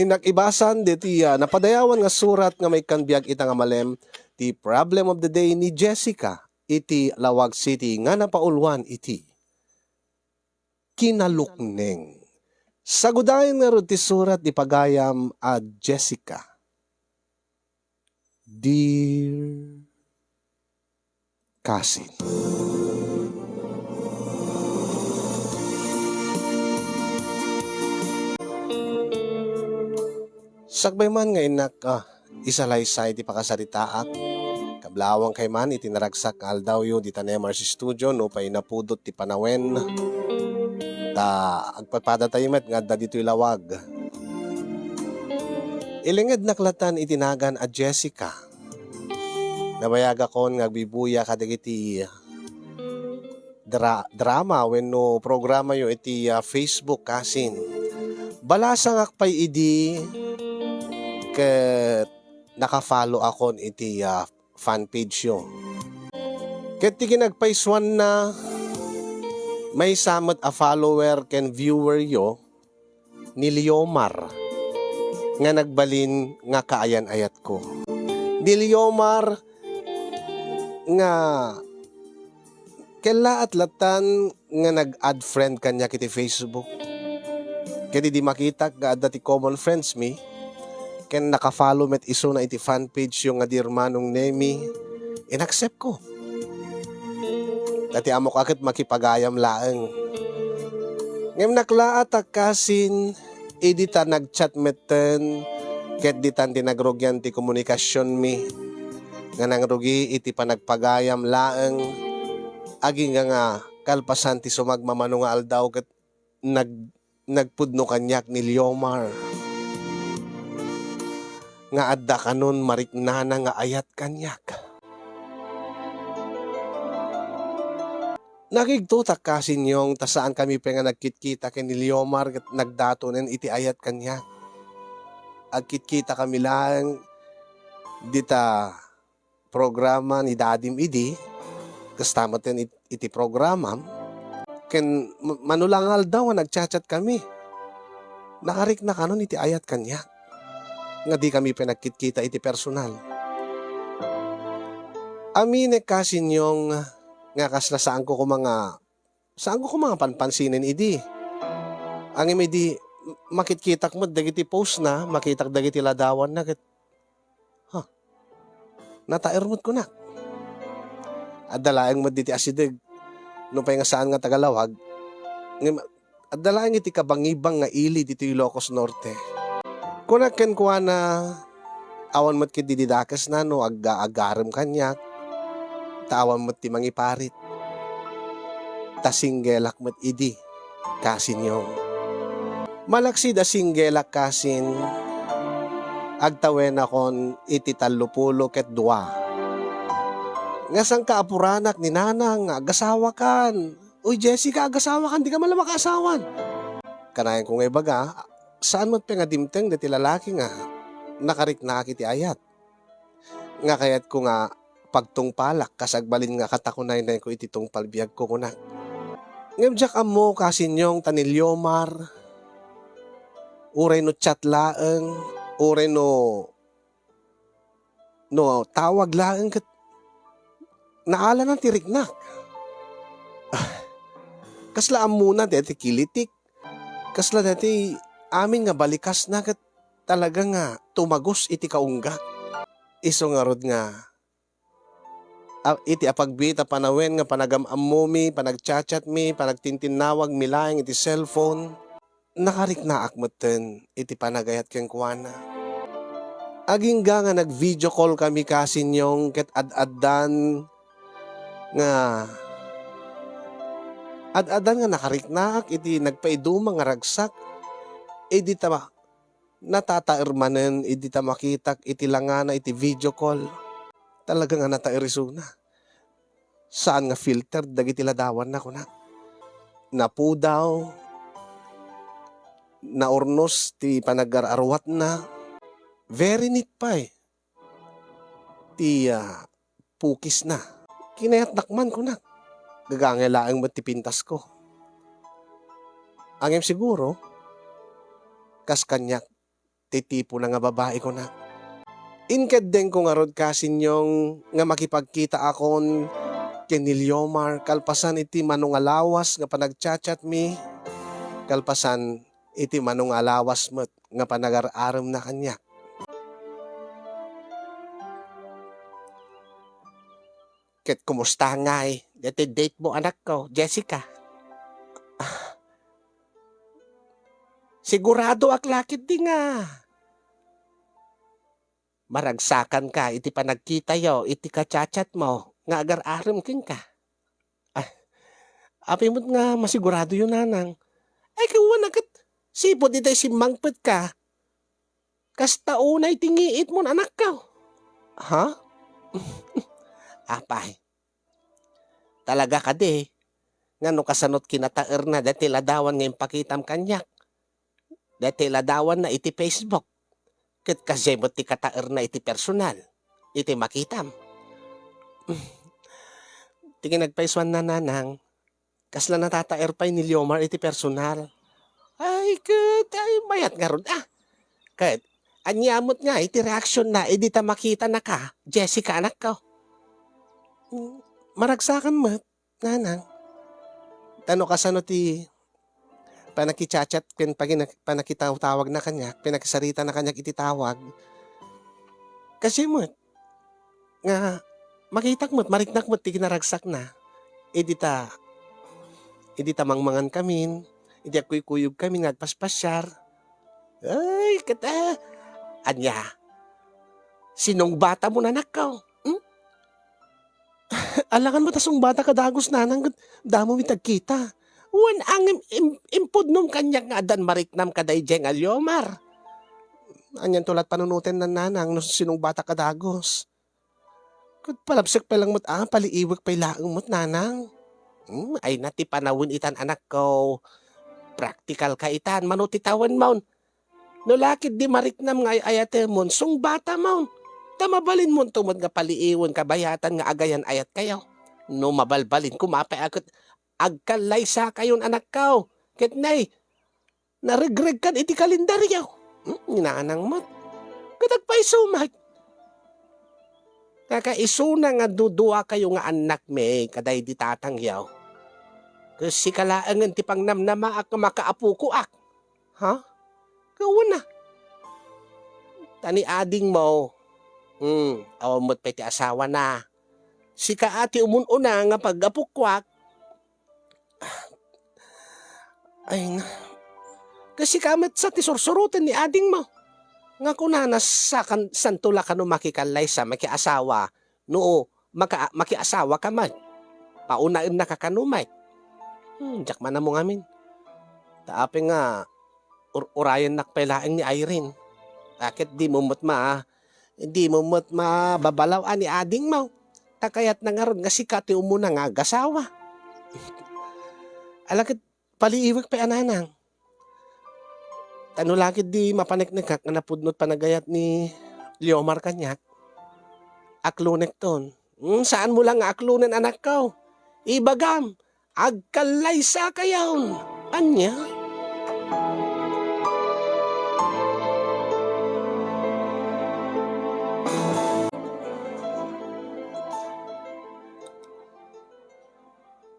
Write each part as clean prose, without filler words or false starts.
Inakibasan diti napadayawan nga surat nga may kanbiag ita nga malem ti problem of the day ni Jessica iti Lawag City nga napaulwan iti kinalukneng. Sagudayan nga ro ti surat di pagayam a Jessica. Dear Cousin. Sagbay man nga inak isalaysay ti pakasaritaak. Kablawang kay man itinaragsak nga aldawyo di tanemar si studio no pay napudot ti panawen. Ta agpapada tayo met nga da dito'y lawag. Ilingad naklatan itinagan a Jessica. Nabayaga kon nga agbibuya kadagiti drama wenno programa yo iti Facebook kasin. Balasang akpay idi ket naka-follow akon iti fan page yo. Ket ti kinagpaiswan na may samot a follower ken viewer yo ni Liomar nga nagbalin nga kaayan-ayat ko. Ni Liomar nga kela at latan nga nag-add friend kanya kiti Facebook. Kaya di makita nga dati common friends mi. Ken naka-follow met iso na iti fan page yung nga dirmanong Nemi. In-accept ko. Dati amok akit makipagayam laeng. Ngayon naklaat akasin, edita nag-chat meten, ket ditan tinagrogyan ti komunikasyon mi. Nga nangrugi iti panagpagayam laeng, aging nga kalpasan ti sumagmamano nga aldaw ket nagpudno kanyak ni Liomar. Nga adda kanon mariknana nga ayat kanyak. Nakigtutak kasin yung tasaan kami pa nga nagkitkita ken ni Liomar ket nagdatonen iti ayat kanyak. Agkitkita kami lang dita programa ni Dadim Idi kastamaten iti programa ken manulangal daw nagchat-chat kami. Nakarik na kanon iti ayat kanyak. Nga di kami pinagkitkita iti personal. Amine kasin yung nga kasla saan ko mga panpansinin idi. Ang imidi makitkitak mo dagiti post na, makitak dagiti ladawan na ket. Natairmot ko na. At dalaeng mo diti asideg no pay nga saan nga Tagalawag. At dalaeng iti kabangibang nga ili dito Ilocos Norte. Kunaken ko na awan mo't kidididakas na no agarim kanyak. Tawan mo't ti mangiparit. Ta singgelak mo't idi. Kasin yung. Malaksid a singgelak kasin. Agtawen akon iti 30 ket 2. Nga sang kaapuranak ni nanang agasawa kan. Uy Jessica agasawa kan di ka malang makaasawan. Kanayan ko nga baga. Saan mo't pingadimteng dati lalaki nga nakarik na kiti ayat. Nga kayat ko nga pagtungpalak kasagbalin nga katakunay na ko iti tungpalbiag ko kuna. Ngabjak amo kasin yung tanilyomar. Uray no chat laeng. Uray no tawag laeng kat naala ng tiriknak. Kasla amuna dati kilitik. Kasla dati amin nga balikas na kat talaga nga tumagos iti kaungga. Iso nga rod nga iti apagbita panawen nga panagam-am mi, panagchat-chat mi, panagtintinawag mi laeng iti cellphone. Nakarik na akmeten iti panagayat ken kuana. Aging nga nag-video call kami kasin yung ket ad-addan nga nakarik na iti nagpaiduma nga ragsak. Di ta natatairmanen, di ta makitak, iti langana, iti video call. Talaga nga natairisuna. Saan nga filter, dagiti ladawan na ko na. Napudaw, naurnos, ti panag-ararwat na. Very neat pa eh. Ti pukis na. Kinayat nakman ko na. Gagangelaang mo ti pintas ko. Angem siguro, kas kanyak Titipo na nga babae ko na. Inkad din ko nga rod kasinyong nga makipagkita akon ni Liomar, kalpasan iti manungalawas nga panagchat-chat mi, kalpasan iti manungalawas met nga panagar-aram na kanya. Ket kumusta nga dati date mo anak ko, Jessica? Sigurado ak lakit di nga. Maragsakan ka, iti panagkita yo, iti kachat mo, nga agar-aram king ka. Api mo't nga masigurado yun nanang. Ay kawan agad, sipod itay simangpet ka. Kasta unay tingiit mo anak ka. Ha? Apay. Talaga ka di. Nga no kasanot kinataer na dati ladawan ngayong pakitam kanyak. Dati ladawan na iti Facebook. Ket kasi mo ti kataer na iti personal. Iti makitam. Tingin nagpaiswan na nanang. Kasla natataer pa ni Liomar iti personal. Ay ket, ay mayat nga ron. Ket, anyamot nga iti reaction na iti ta makita na ka. Jessica anak ko. Maragsakan mo, nanang. Tano kasano ti panakichat-chat ken panakitawag na kanya, pinakisarita na kanya iti tawag. Kasi mo nga makitak mo, mariknak mo ti kinaragsak na. Edi ta mangmangan kamin, edi kuyog kami nagpaspasyar. Ay, kata. Anya, sinong bata mo na nakaw? Alangan mo tasong bata kadagos nanang, damo mi tagkita. Wan ang impod nung kanyak nga adan mariknam kaday jeng Liomar. Anyan tulat panunutin na nanang no sinong bata kadagos. Kud palapsik pa lang mo't paliiwag pa ilaang mo't nanang. Ay nati panawin itan anak ko. Practical ka itan, manutitawan maun. No lakid di mariknam nga ayate mon, sung bata maun. Tamabalin mo tumod nga paliiwan kabayatan nga agayan ayat kayo. No mabalbalin kumapay akot agkalay sa kayon anak ko. Ket nay, naregreg kan iti kalendaryo. Ninanang mat. Katagpay sumat. Kakaisuna nga dudua kayo nga anak me, kaday di tatangyaw. Kasi kalaangan ti pangnamnama ak makaapu ko ak. Ha? Kawan na. Tani ading mo. Awamot pa ti asawa na. Si kaati umununa nga pag-apukwak. Ay na. Kasi kamat sa tisursurutan ni ading mo. Nga kunanas sa santula ka no makikalay sa makiasawa. No, makiasawa ka man. Paunain na kakanumay. Diyak man na mo ngamin. Taapi nga, urayan nakpailaing ni Irene. Bakit di mo mababalaw ni ading mo. Takayat na nga ron nga si kati umuna nga agasawa. Alakit paliiwag pa ananang. Tano lakit di mapaneknekak nga napudnot panagayat ni Liomar kanyak. Aklunek ton. Saan mo lang nga aklunen anak ko? Ibagam, agkalay sa kayaon. Anya?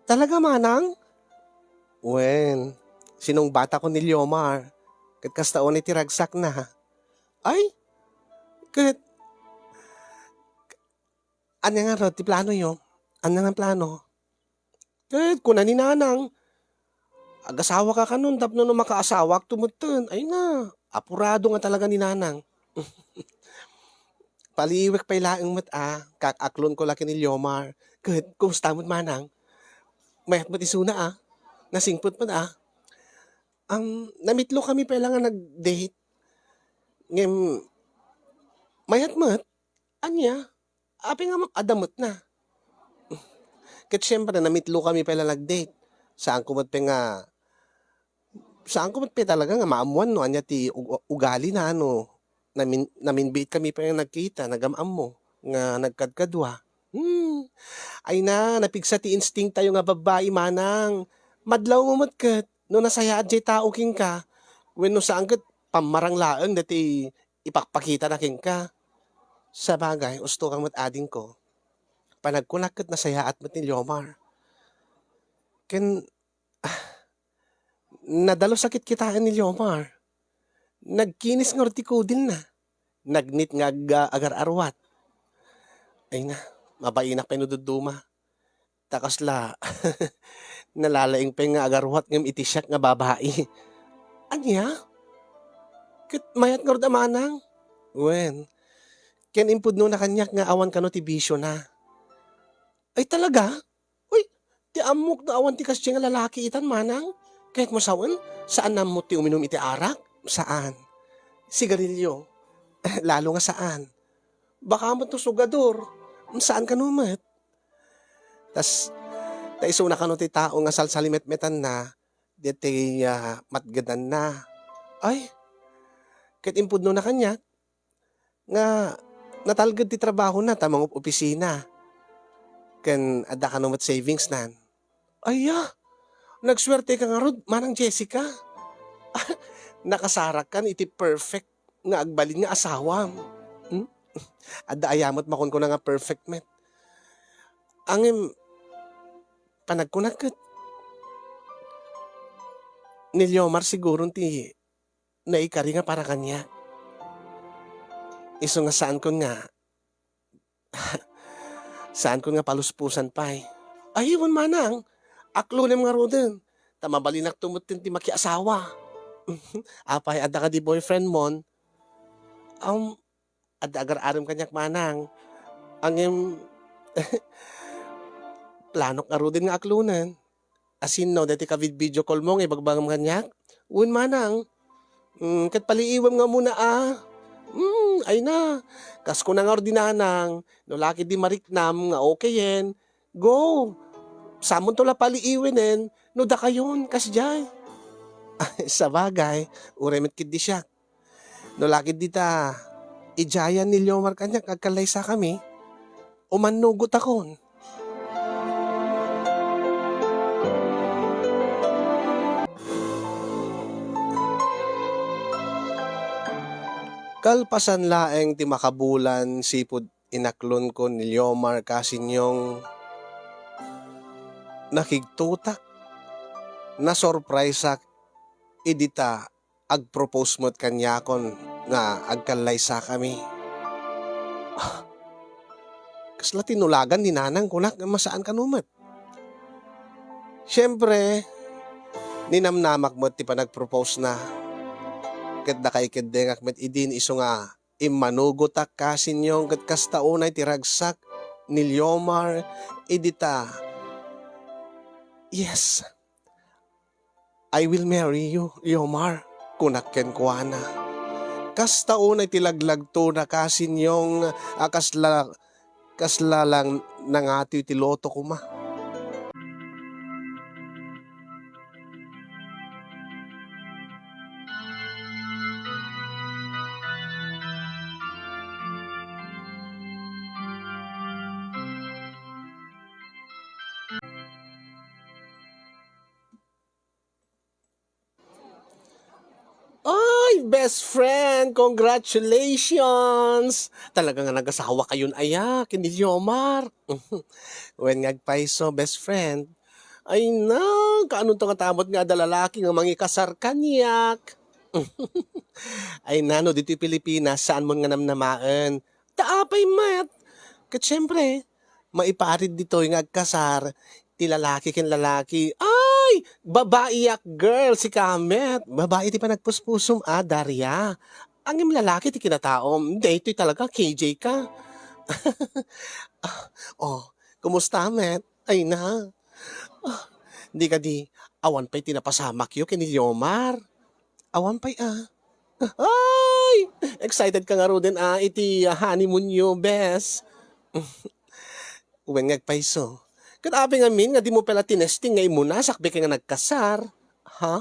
Talaga manang? Wen, sinong bata ko ni Liomar? Kat kastaon iti ragsak na. Ay, kat, ano nga ro, ti plano yo? Ano nga plano? Kat, kuna ni nanang, agasawa ka kanun, tapno no makaasawa, tumutun. Ay na, apurado nga talaga ni nanang. Paliwek pa ilaang mat kakaklon ko laki ni Liomar. Kat, kumusta mo't manang? Mayat mo't isuna nasingpot mo namitlo kami pa lang nga nag-date. Ngem, mayat mo't, anya, api nga adamot na. Kat syempre, namitlo kami pa lang nag-date. Saan ko mo't talaga nga maamuan no, anya ti ugali na naminbit kami pa yung nagkita, nagamam mo, nga nagkadkadwa. Ay na, napigsa ti instinct tayo nga babae manang. Madlaw mo matkat, no nasaya adjay tao king ka, when no saan kat pamaranglaeng dati ipakpakita na king ka. Sa bagay, gusto kang ading ko. Panagkunakot na saya at mat ni Liomar. Ken, nadalo sakit kitaan ni Liomar. Nagkinis ng ortikudil na. Nagnit nga agar arwat. Ay na, mabainak pa inududuma. Takasla, nalalaing pa nga agarwat ngam itisyak nga babae. Anya? Kit mayat nga manang? Wen, ken impud no na kanyak nga awan kano ti bisyo na. Ay talaga? Uy, ti amok na awan ti kasya nga lalaki itan manang? Kahit mo sawan, saan na mo ti uminom iti arak? Saan? Sigarilyo. Lalo nga saan? Baka mo to sugador. Saan ka numat? Tas, taiso na kano ti tao nga salsalimet-metan na, diti matgadan na. Ay, kahit impud no na kanya, nga natalgad ti trabaho na, tamang opisina. Ken adda ka numat savings nan. Ay, nagswerte ka nga rod, manang Jessica. Nakasarak kan iti perfect nga agbalin nga asawam. Adda ayamot makon ko na nga perfect met. Angem panagkunakot. Ni Liomar siguro ti naikari nga para kanya. Iso nga saan ko nga saan ko nga paluspusan pa eh. Ay, iwan manang. Aklo na mga roden. Tamabalinak tumutin ti makiasawa. Apay, adda ka di boyfriend mon. Adda agar-aram kanyak manang. Angem planok nga roden nga aklunan. Asin no, dati ka video call mo, ibagbangam kanyak. Uwan manang. Kat paliiwam nga muna ay na. Kas ko na nga ordinanang. No laki di mariknam nga okay yen. Go. Samon to la paliiwinen. No da kayon. Kas jay. Sa bagay. Uremit kid di siya. No laki di ta. Ijayan ni Liomar kanyak. Agkalay sa kami. Umanugot akon. Kalpasan laeng ti makabulan sipud inaklon ko ni Liomar kasinyong nakigtutak na surpriseak idita agpropose mo't kanyakon nga agkalay sa kami. Kasla tinulagan ni nanang kunak nga masaan kanumat. Siyempre, ninamnamak mo't ti panagpropose na. Ket da kay kedengak met idin iso nga imanugotak kasinyong ket kastaunay ti ragsak ni Liomar idita. Yes, I will marry you, Liomar, kunak ken kuana. Kastaunay ti laglagto na kasinyong kasla lang nangati ti loto kuma. Ay, best friend, congratulations! Talaga nga nag-asawa kayon aya, kini Liomar. When ngagpaiso, best friend. Ay na, kaano to nga tamot nga dalalaki nga mangikasar kanyak. Ay na, no, dito Pilipinas, saan mo nga namnamaan? Taapay mat. Kat syempre, maiparid dito yung agkasar, ti lalaki ken lalaki. Ay, babae yak girl, si Kamet. Babae ti pa nagpuspusum, Daria. Ang im lalaki ti kinataom, hindi, ito'y talaga, KJ ka. Kumusta, Met? Ay na. Di ka di, awan pa'y tinapasamak yun kini Liomar. Awan pa'y Ay! Excited ka nga ro din iti honeymoon nyo, bes. Uweng ngagpaiso. Katabi nga min, nga di mo pala tinesting ngay muna, sakbi ka nga nagkasar. Ha?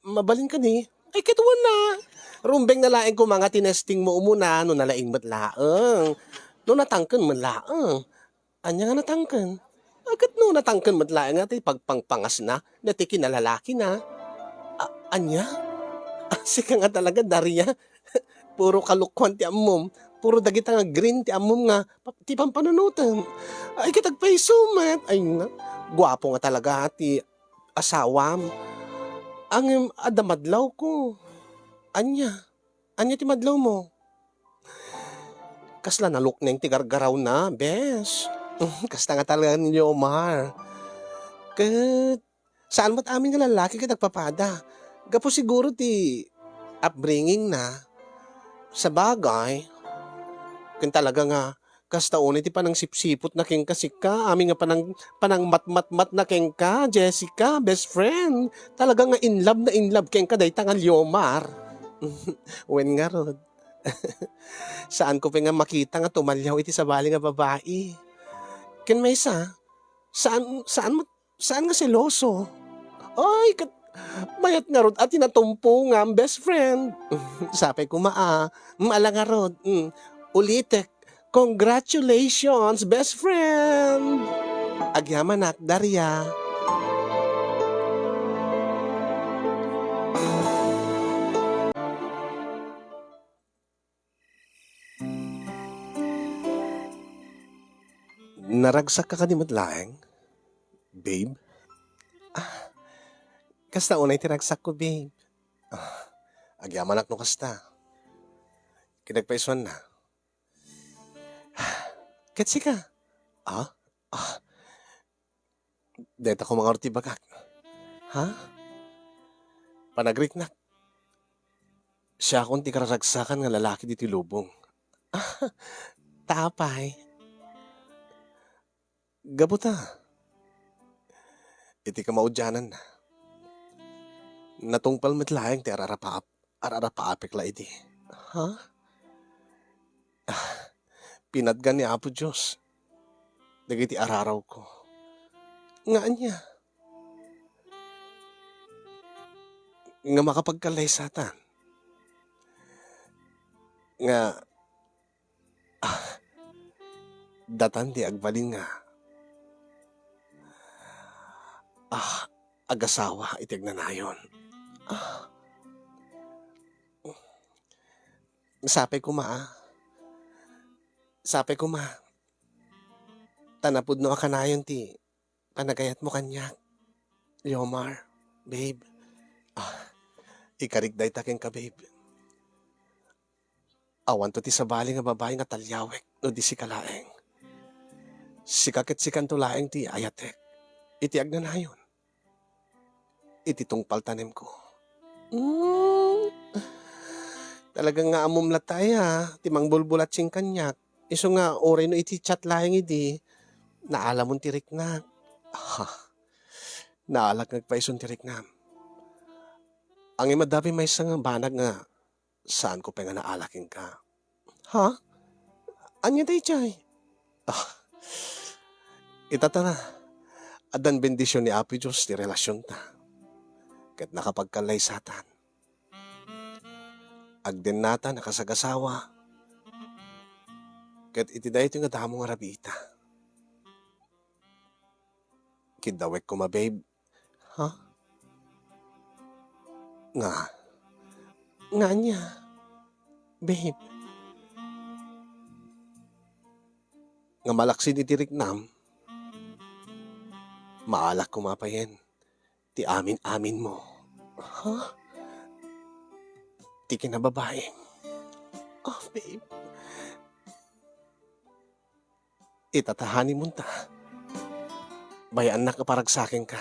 Mabalin ka ni? Ay, kituwan na. Rumbeng na laeng ko mga tinesting mo umuna, no nalaing matlaang. No natangkan matlaang. Anya nga natangkan? Agad no natangkan matlaang nga, pagpangpangas na, nati kinalalaki na. Anya? Sika nga talaga, Daria. Puro kalukwan ti amom. Puro dagita nga green ti amom nga. Ti pampanunutan. Ay kitagpaisumat. Ay na. Gwapo nga talaga ti asawam. Ang adamadlaw ko. Anya. Anya ti madlaw mo. Kasla naluk na yung tigargaraw na, bes. Kasta nga talaga ninyo, Omar. Kat, saan mo't amin nga lalaki ka nagpapada? Gapo siguro ti upbringing na. Sa bagay, kung talaga nga, kasta unay ti panang sipsipot na keng kasika, amin nga panang mat-mat-mat na keng ka, Jessica, best friend. Talaga nga in love keng ka, day tangal Yomar. Wen nga rod. Saan ko pa nga makita nga tumalyaw iti sa bali nga babae. Ken may isa, saan nga seloso? Ay, mayat nga rod at tinatumpo nga ang best friend. Sapay ko maala nga rod. Ulitek, congratulations, best friend! Agyaman ak, Daria. Naragsak ka kanimot laeng, babe? Kasta unay tiragsak ko, babe. Agyaman ak no kasta. Kinagpaisuan na. Ketsi ka. Ah? Deta ko mga orti bagak. Ha? Panagrit na. Siya akong ti kararagsakan nga lalaki diti lubong. Tapay. Gabuta. Iti ka maudyanan na. Natungpal matlayang ti ararapaapik la iti. Ha? Pinadgan ni Apo Diyos. Dagiti araraw ko. Nga niya. Nga makapagkalay satan. Nga datan di agbalin nga. Agasawa itig na nayon. Sapay ko ma. Tanapod no akanayon ti panagayat mo kanyak. Yomar, babe. Ikarigday taking ka, babe. Awan to ti sabali nga babae nga talyawek no di si kalaeng. Sikakit sikan to laeng ti ayatek. Iti agnanayon. Iti tungpal tanim ko. Talagang nga amom latay ha. Timang bulbulat sing kanyak. Iso nga oray no iti chat laeng idi. Naala mong tirik na. Naalak nagpaison tirik na. Ang imadabi may isang banag nga saan ko pa nga naalaking ka. Ha? Anya day chay? Itatara. Adan bendisyon ni Api Diyos ti relasyon ta. Kat nakapagkalay satan. Agden nata nakasagasawa. Kat itiday ito nga damo nga rabita. Kidawek ko ma, babe. Ha? Nga niya. Babe. Nga malaksin itirik nam. Maalak ko mapayen. Ti amin-amin mo. Ha? Ti kinababae. Oh, babe. Itatahani mo ta. Bayaan na kaparagsakin ka.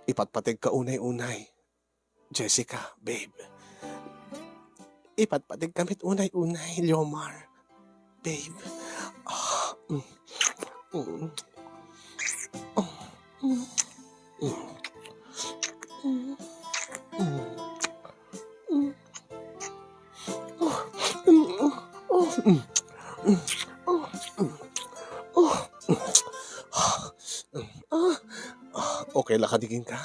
Ipatpatig ka unay-unay. Jessica, babe. Ipatpatig kamit unay-unay, Leomar. Babe. Okay lang kadigin ka?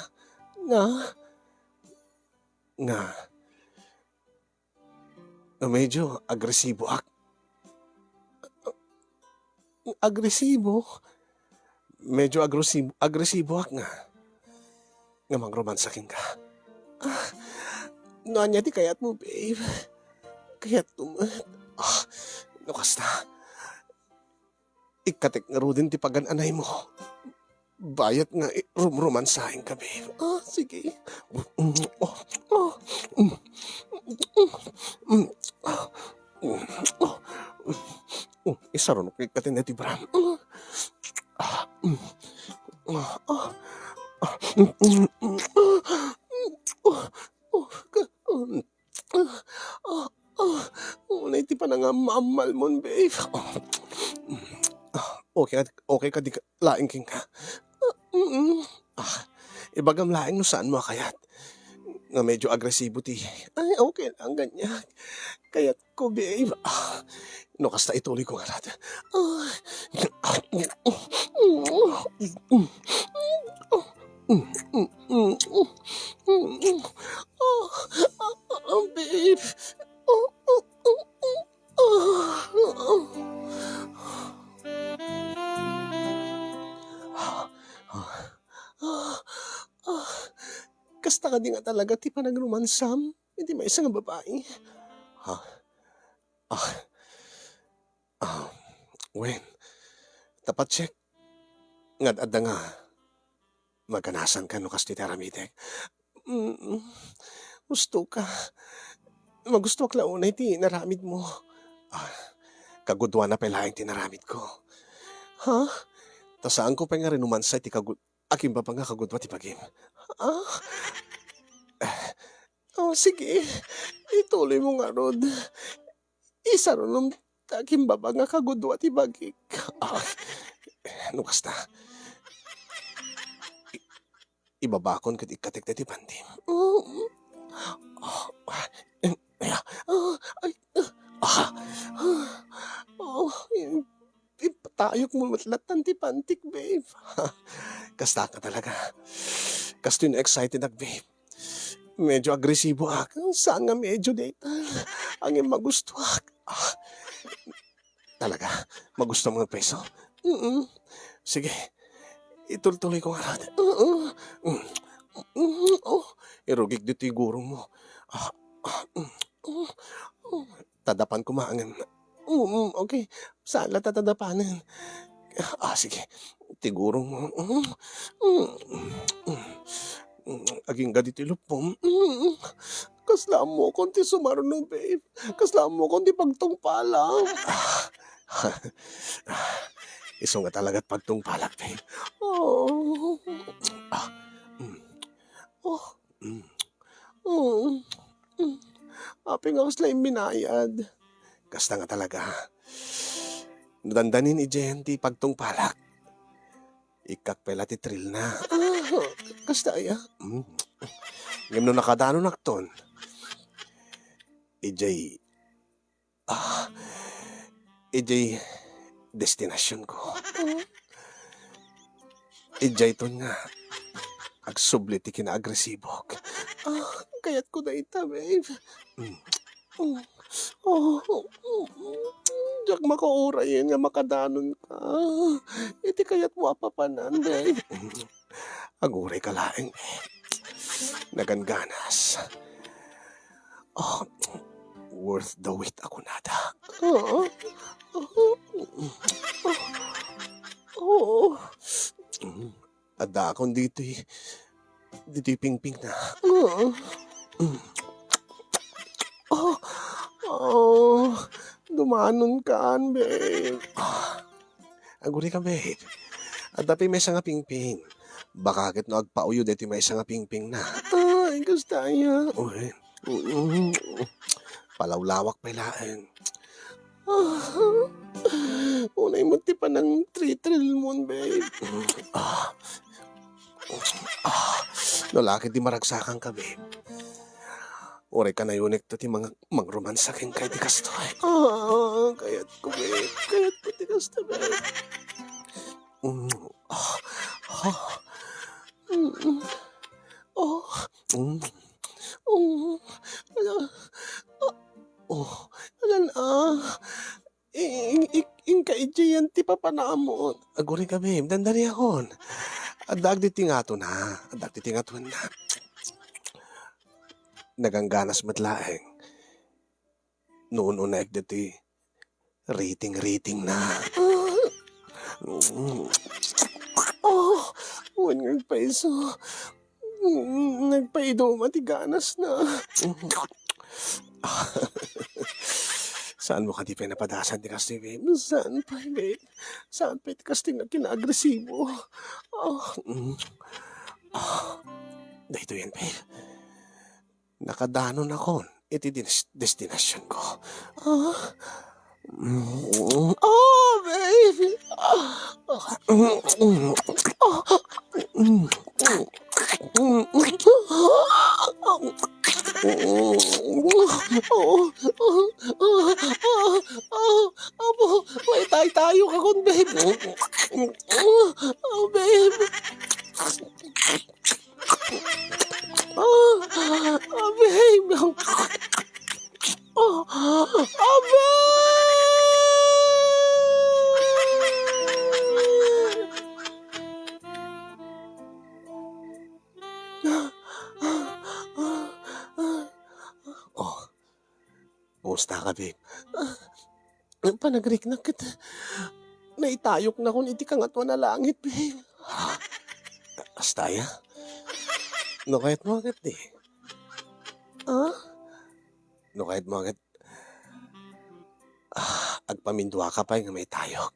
Nga. Medyo agresibo ak. Agresibo? medyo agresibo ak nga. Nga mangromansakin ka. No, anya ti kayat mo, babe. Kayat mo, no kasta. Ikatek nga ro din ti pagananay mo. Bayat nga rumromansahin ka, babe. Sige. Isa ron kay katin na ti Bram. Unay ti pa na nga mamal mon, babe. Okay ka di ka laing king ka. Ibagam laing no saan mo kayat. Nga medyo agresibo ti. Ay, okay lang ganyan. Kayat ko, babe. No, kasta ituloy ko nga natin. Babe. Kasta ka di nga talaga ti panagrumansam. Hindi may isang babae. Wen, tapat check. Ngad adda nga. Magkanasan ka no kasti taramitek. Gusto ka. Magusto ak launay ti naramid mo. Kagudwa na pelaing ti naramid ko. Tasaan ko pa nga rinumansay ti aking pa nga kagudwa ti pagim. Sige. Ituloy mo nga, Rod. Isa ron ng aking baba nga kagudwa ti bagik. Ano kasta? Ibabakon kat ikatek na ti pandim. Ipatayok mo matlatan ti pantik, babe. Kasta ka talaga. Kasto yung excited ak, babe. Medyo agresibo ak. Saan nga medyo data? Ang magusto ak. Talaga? Magusto mo ng peso? Sige. Ituloy ko nga natin. Irugig dito yung gurong mo. Tadapan ko maangan. Okay. Saan lang tatadapanan? Sige. Tigurong mo. Aging gaditi lupom. Kaslaan mo konti sumarno, babe. Kaslaan mo konti pagtungpalang. Iso nga talaga't pagtungpalak, babe. Aping ako sila iminayad. Kasta nga talaga. Nadandanin ijenti pagtungpalak. Ikak pala ti trill na. Kasta ya. Ngam no nakadano nakton. Ijay destinasyon ko. Ijay ton nga. Agsubli ti kinaagresibok. Kayat ko na ita, babe. Diyak makaurayin nga makadanon ka. Iti kayat mo apapanan, babe. Aguray ka laing, babe. Naganganas. Worth the wait ako nada. Ada akong dito'y pingping na. Dumanon kaan, babe. Aguri ka, babe. At dapi may nga pingping. Baka agad no agpauyo dito may nga pingping na. Ay, gusto niya. Palawlawak pa ilaan. Unay mo ti pa ng 3 trillion, babe. Nalaki di maragsakan ka, babe. Oray ka na yunik to ti mangromansakin kay di kasto. Kayat ko, babe. Kayat ko ti kasto, babe. Alan, inka ijayan ti papanamon. Aguri ka, babe. Dandali akon. Adag diti nga to na. Adag diti nga to na. Nagangganas matlaeng. Noon una diti. Rating na. Oh, nagpaiso. Nagpaido matiganas na. Saan mo ka di pinapadasan di kasi, babe? Saan pa, babe? Saan pa di kasi na kina-agresibo? Dahito yan, babe. Nakadanon ako. Iti destinasyon ko. Oh, babe! May tayo ka kon, babe. Oh, babe. Babe. Kumusta ka, babe? Panagrik na kita. Naitayok na kung iti kangatwa na langit, babe. Astaya? No kahit mo agad, eh. No kahit mo agad. Agpamindwa ka pa yung may tayok.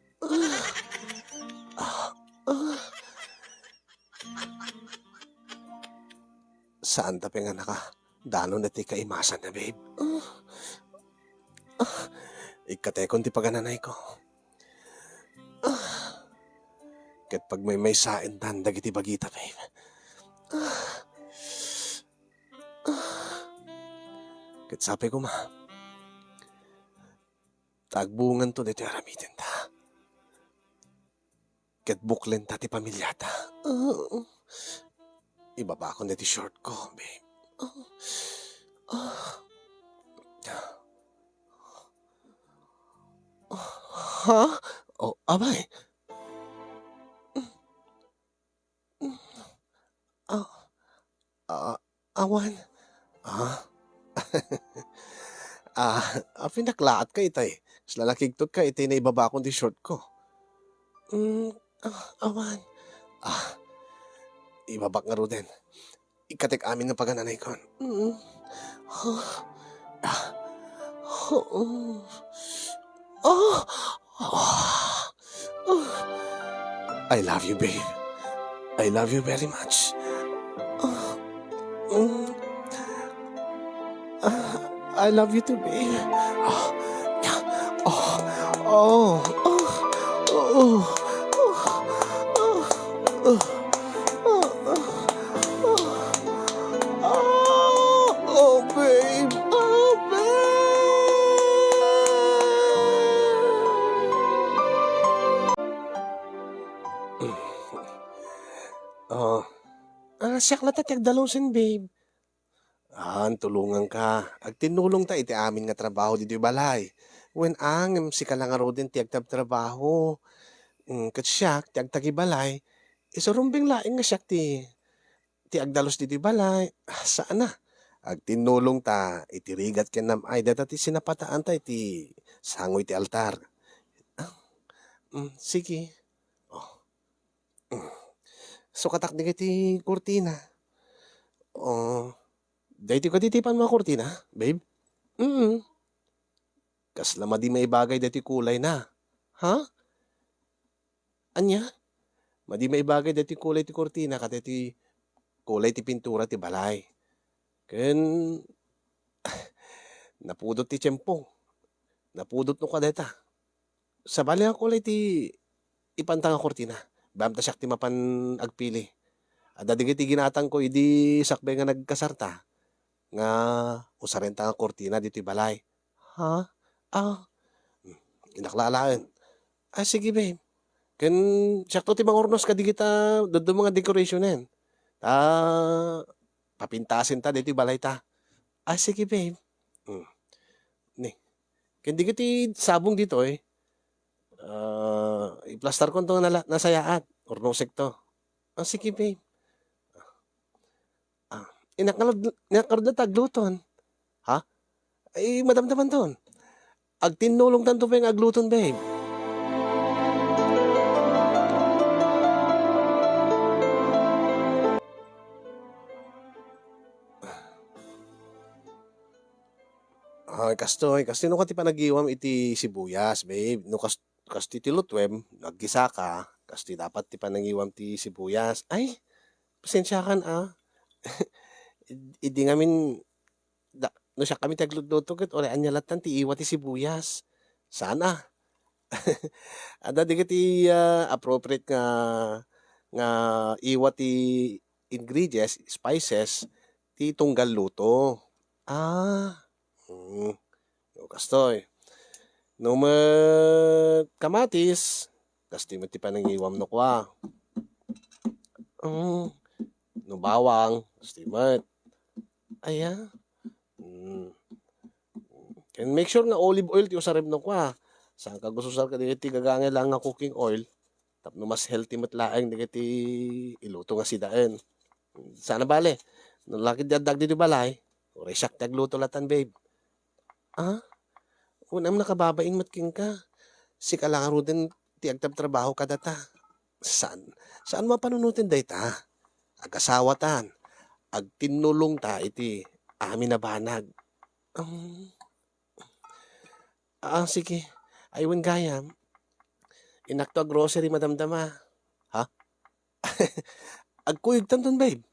Saan tapi nga naka? Dano na ti kaimasan na, babe. Ikatekon ti pagananay ko. Kat pag may sain tan, dagiti bagita, babe. Kat sabi ko, ma, tagbungan to dito aramitin ta. Kat buklen ta ti pamilyata. Ibaba ko na ti short ko, babe. Ha? Oh, abay. Awan. Pinaklaat ka itay. Lalakigtot ka itay na ibaba ko ti short ko. Awan. Ibabak nga ro din. Ikatek amin ng pagananay ko. I love you, babe. I love you very much. I love you too, babe. Babe. Siyak na tatiyag dalosin, babe. Tulungan ka. Ag tinulong ta iti amin nga trabaho dito balay. When si ka lang nga din tiyag trabaho. Kat siyak, tiyag tagibalay. Isurumbing laing nga siyak ti agdalos dito balay. Saan na? Ag tinulong ta, iti rigat ken nam ay data ti sinapataan ta iti sangoy ti altar. Sige. So katak di ti kurtina. Dahiti ko titipan mga kurtina, babe? Kasla di may bagay dati kulay na. Ha? Anya? Madi may bagay dati kulay ti kurtina kat ti kulay ti pintura ti balay. Ken napudot ti tiyempo. Napudot no kadeta. Sa balay ang kulay ti ipantang kurtina. Bam ta siyak ti mapan agpili. Dadigiti ginatang ko idi sakbay nga nagkasarta nga usarenta nga kurtina dito balay. Ha? Inaklalaan. Sige, babe. Ken sakto ti mangurnos kadigita do mga decorationen. Papintasin ta dito balay ta. Sige, babe. Ni. Ken digiti sabong dito Iplastar ko itong nasayaat. Or no sekto. Sige, babe. Inakarod na tagluton. Ha? Ay, madamdaman ton. Ag tinulong tanto pa yung agluton, babe. Ay, kastoy no kati pa nagiwam iti sibuyas, babe. No kasti ti lutwem, naggisa ka, kasti dapat ti panangiwam ti sibuyas. Ay, pasensya kan Idi ngamin no siya kami tagluluto ket ore anyalatan ti iwa ti sibuyas. Sana. Ada di ti appropriate nga iwa ti ingredients, spices ti tunggal luto. Hmm. O kastoy. No met kamatis, kasti met ti panangiwam no kwa. No bawang, kasti met. Aya. And make sure nga olive oil ti usarem no kwa. Saan ka gusto sar ka ti gagangay lang nga cooking oil. Tapno mas healthy met laeng ti iluto nga sidaen. Sana bale. No laki dadag di balay. Ore siyak tagluto latan, babe. Unam nakababain matking ka. Si kalaro din ti agtab trabaho ka data. Saan mapanunutin day ta? Agasawa tan. Ag tinulong ta iti amin na banag. Sige. Aywan gayam. Inakto a grocery madamdama. Ha? Agkuyog tanton, babe.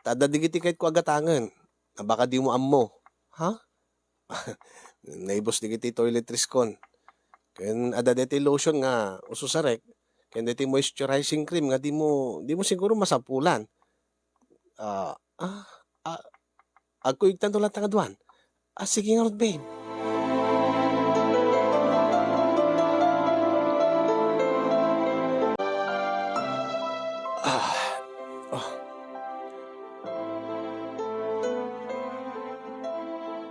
Tadadigiti kahit ko agatangan. Na baka di mo ammo. Ha? Naibos digiti toiletries kon. Ken ada deti lotion nga ususarek. Ken deti moisturizing cream nga di mo siguro masapulan. Agkuyog tanto lang tangaduan. Sige nga, babe.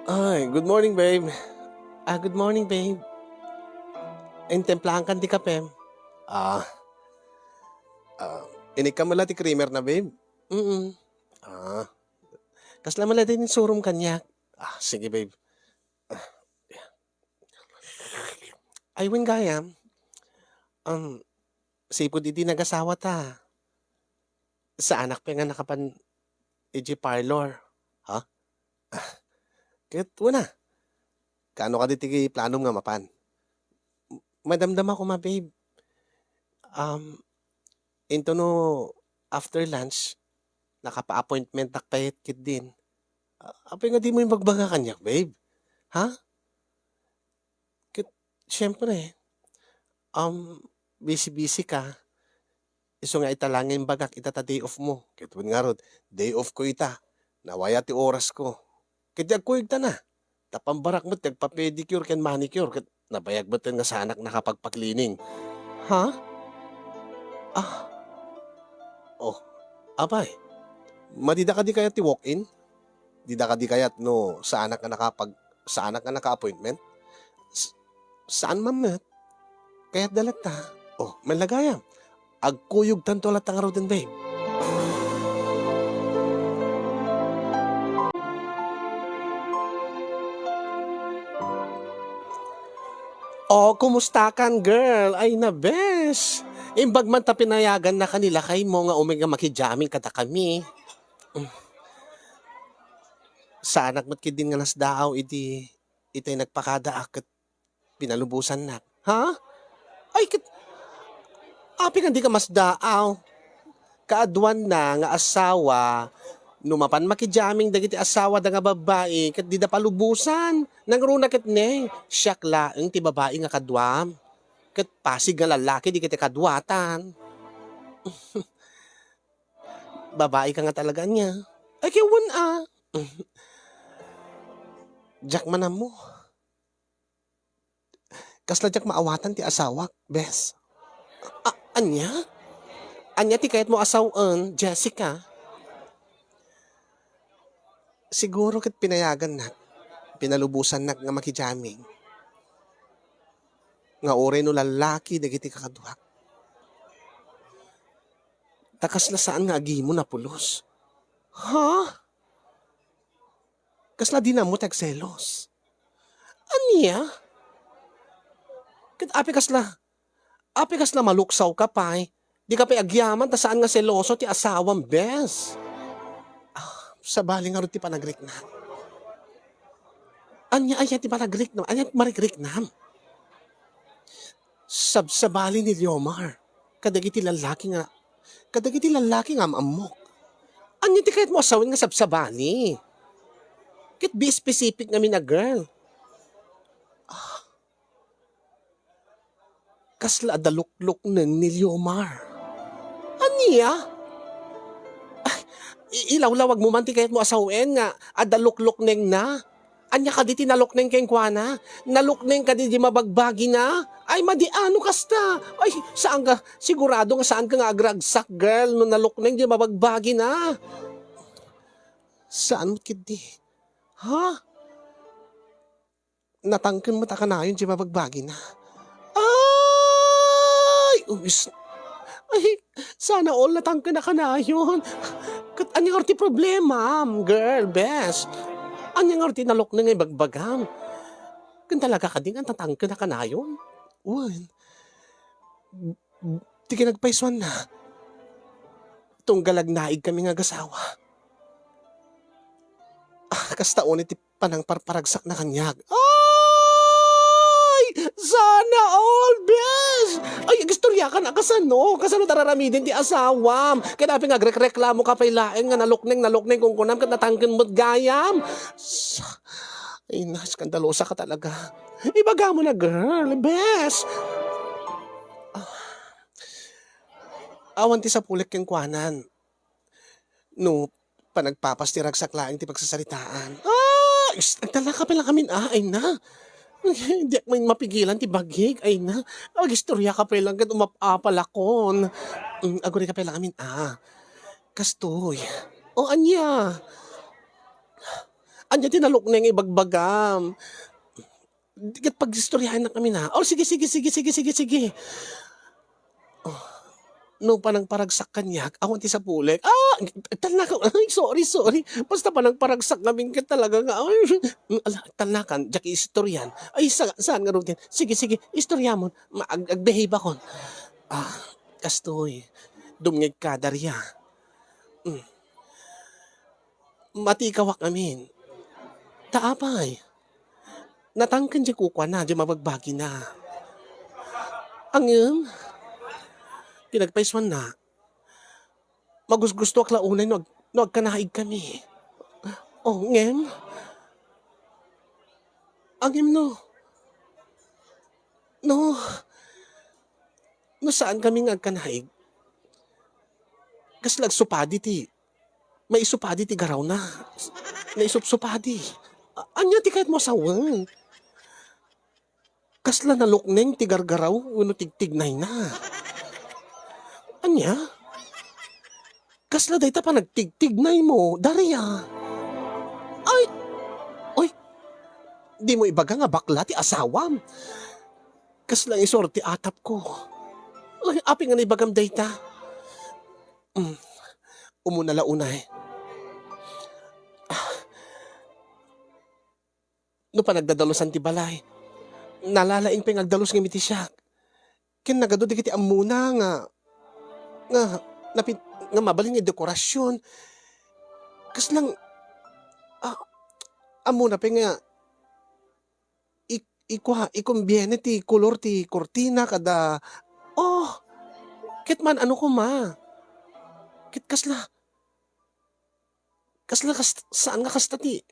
Ay, good morning, babe. Good morning, babe. Templahan kan di kape. Inikam mala ti creamer na, babe. Kasla mala din surum kanyak. Sige, babe. Aywan gayam. Sipod iti nagasawa ta. Sa anak pa nga nakapan iji parlor. Ha? Ket wala. Kano ka diti planom nga mapan? Madamdam ako ma, babe. Into no after lunch, nakapa-appointment nakpayet kit din. Apay nga di mo yung magbaga kanyak, babe. Ha? Ket, syempre, busy-busy ka. Iso nga italangin bagak itata day off mo. Ket nga rod, day off ko ita. Nawaya ti oras ko. Ket ko igta na. Tapambarak mo, tagpa-pedicure ken manicure. Ket nabayag mo nga sa anak nakapagpa-cleaning. Ha? Abay. Madida ka di kaya ti walk-in? Dida ka di kayat no sa anak nga naka-appointment? Saan mamet? Kaya't dalat ta. Malagayam. Agkuyog tanto latang araw din, babe. Kumusta kan, girl? Ay na, bes. Imbag man ta pinayagan na kanila kay mo nga umega makijaming kata kami. Sa anak mat kidin nga nasdaaw itay nagpakada akat pinalubusan na. Ha? Ay, api nga di ka masdaaw. Kaadwan na nga asawa, numapan makijaming dagiti asawa da nga babae, kat di da palubusan. Nangruna ket ne, siyak laeng ti babae nga kadwam. Kat pasig nga lalaki di kiti kadwatan. Babae ka nga talaga niya. Ay kiwan Jack manam mo. Kasla Jack maawatan ti asawak, bes. Anya? Anya ti kayat mo asawan, Jessica? Siguro ket pinayagan na. Pinalubusan na nga makijaming. nga oray no lalaki dagiti kakaduak. Takas na saan nga agi mo na pulos. Ha? Kasla di na mo tagselos. Anya? Kat api kasla maluksaw ka pa'y. Di ka pa agyaman, ta saan nga seloso ti asawang bes. Sa bali nga rin ti panagrik na. Anya ay ti panagrik na, anya marigrik na. Sa bali ni Liomar, kadagiti lalaki nga amok. Anya ti kahit mo asawin nga sabsabali. Kit be specific nga na girl. Kasla adaluklok na ni Liomar. Aniya? Ilawlawag mo man ti kahit mo asawin nga adaluklok neng na. Anya ka di tinalok neng keng kwa na. Nalok neng ka di mabagbagi na. Ay madiano kasta. Ay saan ka? Sigurado nga saan ka nga agragsak girl no nalok neng di mabagbagi na. Saan mo kidi? Ha? Natangkin mo ta ka na yun di mabagbagi na. Ay, sana all natangka na ka na yun. Anya nga ti problema, girl, best. Anya nga ti nalok na nga bagbagam. Kung talaga ka din, ang tatangka na ka na yun. Uwan. Di ka nagpaiswan na. Itong galagnaig kami nga gasawa. Kastaon iti panang parparagsak na kanyag. Sana all, bes! Ay, istorya ka na, kasano tararamidin ti asawam. Kaya napi nga, reklamo ka pa'y laeng nga nalukneng kung kunam kat natangkin mo't gayam. Ay, skandalosa ka talaga. Ibaga mo na, girl, bes! Awan ti sa pulik keng kwanan. No, panagpapastirag sa klaing ti pagsasaritaan. Nagtala ka pala kami, ay na. Hindi ako may mapigilan ti bagig. Ay na, istorya ka pa lang kat umapapalakon. Aguri ka pa lang amin, kastoy. O anya? Anya tinalok na yung ibagbagam. Kat pag-istoryahan na kami na. Sige. No panang paragsak kanyak, awan ti sa pulik. Talaga, sorry. Basta panang paragsak namin ka talaga nga. Talakan, jak istoryan. Ay, saan nga rin? Sige, istorya mo. Agbehave ako. Kastoy, dumngig ka, Darya. Matikawak amin. Taapay. Natangkan di kukwa na, di mabagbagi na. Ang pinagpaiswan na. Magusgusto ak launay no agkanaig kami. Ngem? Angem no. No saan kami nga agkanaig? Kas lagsupadi ti. May isupadi ti garaw na. Naisupsupadi. Anya ti kahit mo sawan. Kasla nalukneng ti gargaraw uno tigtignay na. Anya? Kasla day ta pa nagtigtignay mo, Darya. Ay, di mo ibaga nga bakla ti asawam. Kasla isorti atap ko. Ay, api nga na ibagam day ta. Umunala unay. No pa nagdadalusan ti balay. Nalalaing pa yung nagdalos ng miti siya. Kin nagado di kiti amuna nga mabaling yung dekorasyon. Kas lang, amo na pa nga, ikumbiene ti kolor ti kortina kada, kit man ano ko ma, kit kasla, saan nga kasta ti,